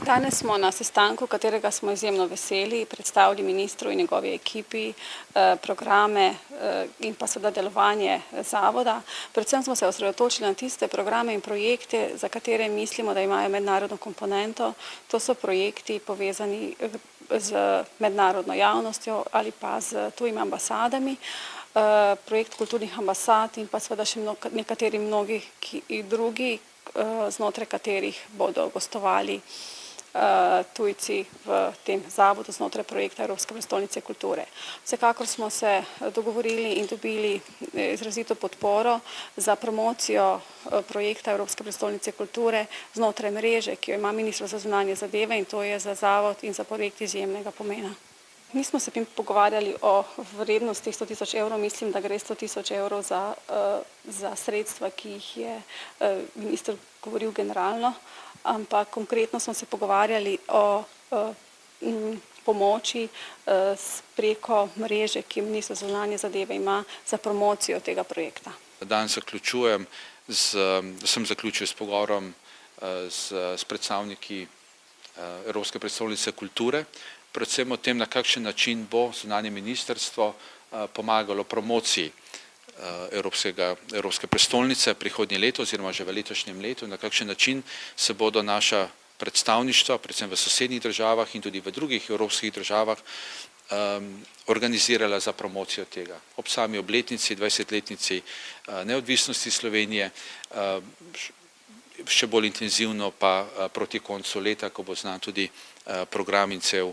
Danes smo na sestanku, katerega smo izjemno veseli, predstavili ministru in njegovi ekipi programe in pa seveda delovanje zavoda. Predvsem smo se osredotočili na tiste programe in projekte, za katere mislimo, da imajo mednarodno komponento. To so projekti povezani z mednarodno javnostjo ali pa z tujimi ambasadami. Projekt kulturnih ambasad in pa seveda še nekateri mnogi drugi, znotraj katerih bodo gostovali tujci v tem zavodu znotraj projekta Evropske prestolnice kulture. Vsekakor smo se dogovorili in dobili izrazito podporo za promocijo projekta Evropske prestolnice kulture znotraj mreže, ki jo ima Ministrstvo za zunanje zadeve, in to je za zavod in za projekt izjemnega pomena. Nismo se pogovarjali o vrednosti 100 tisoč evrov, mislim, da gre 100 tisoč evrov za sredstva, ki jih je minister govoril generalno, ampak konkretno smo se pogovarjali o pomoči preko mreže, ki Ministrstvo za zunanje zadeve ima za promocijo tega projekta. Danes sem zaključil s pogovorom s predstavniki Evropske prestolnice kulture, predvsem o tem, na kakšen način bo zunanje ministrstvo pomagalo promociji Evropske prestolnice prihodnje leto oziroma že v letošnjem letu, na kakšen način se bodo naša predstavništva, predvsem v sosednjih državah in tudi v drugih evropskih državah, organizirala za promocijo tega. Ob sami obletnici, 20-letnici neodvisnosti Slovenije, še bolj intenzivno pa proti koncu leta, ko bo znan tudi program in cel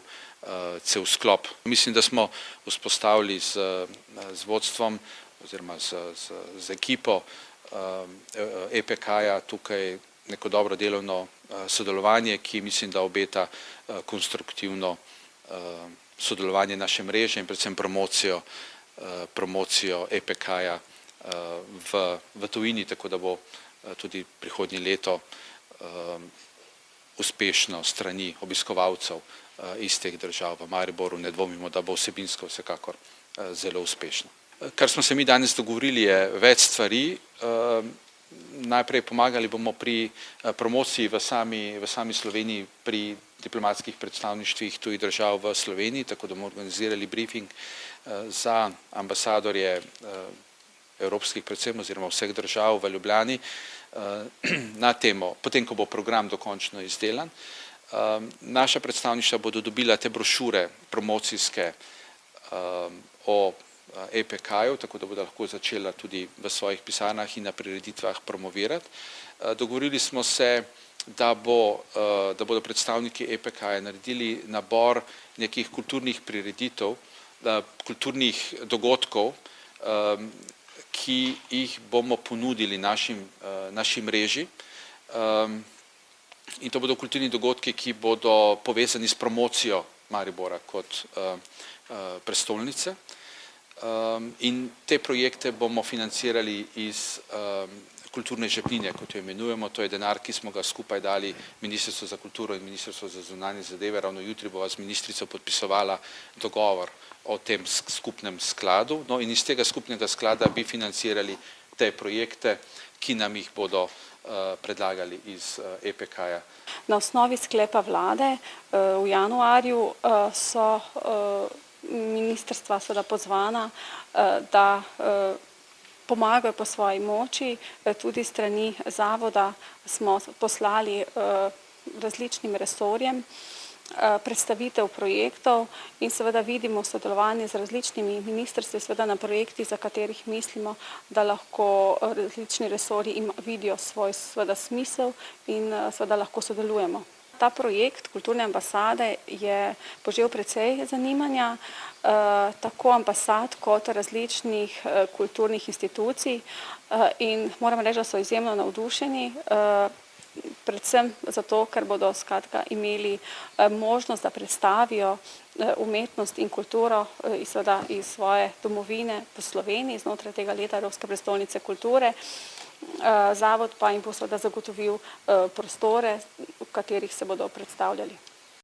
sklop. Mislim, da smo vzpostavili z vodstvom oziroma z ekipo EPK-ja tukaj neko dobro delovno sodelovanje, ki mislim, da obeta konstruktivno sodelovanje naše mreže in predvsem promocijo EPK-ja v tujini, tako da bo tudi prihodnje leto uspešno strani obiskovalcev iz teh držav. V Mariboru ne dvomimo, da bo vsebinsko vsekakor zelo uspešno. Kar smo se mi danes dogovorili, je več stvari. Najprej pomagali bomo pri promociji v sami Sloveniji pri diplomatskih predstavništvih tujih držav v Sloveniji, tako da bomo organizirali briefing za ambasadorje evropskih predvsem oziroma vseh držav v Ljubljani na temo, potem ko bo program dokončno izdelan. Naša predstavništva bodo dobila te brošure promocijske o EPK-ju, tako da bodo lahko začela tudi v svojih pisarnah in na prireditvah promovirati. Dogovorili smo se, da bodo predstavniki EPK-ja naredili nabor nekih kulturnih prireditev, kulturnih dogodkov, ki jih bomo ponudili naši mreži. In to bodo kulturni dogodki, ki bodo povezani s promocijo Maribora kot prestolnice. In te projekte bomo financirali iz kulturne žepnine, kot jo imenujemo. To je denar, ki smo ga skupaj dali Ministrstvo za kulturo in Ministrstvo za zunanje zadeve. Ravno jutri bova z ministrico podpisovala dogovor o tem skupnem skladu. No, in iz tega skupnega sklada bi financirali te projekte, ki nam jih bodo predlagali iz EPK-ja. Na osnovi sklepa vlade v januarju so ministrstva seveda pozvana, da pomagajo po svoji moči. Tudi strani zavoda smo poslali različnim resorjem predstavitev projektov in seveda vidimo sodelovanje z različnimi ministrstvi, seveda na projektih, za katerih mislimo, da lahko različni resorji vidijo svoj seveda smisel in seveda lahko sodelujemo. Ta projekt kulturne ambasade je požel precej zanimanja, tako ambasad kot različnih kulturnih institucij, in moram reči, da so izjemno navdušeni, predvsem zato, ker bodo skratka imeli možnost, da predstavijo umetnost in kulturo iz svoje domovine v Sloveniji znotraj tega leta Evropske prestolnice kulture. Zavod pa jim bo seveda zagotovil prostore, v katerih se bodo predstavljali.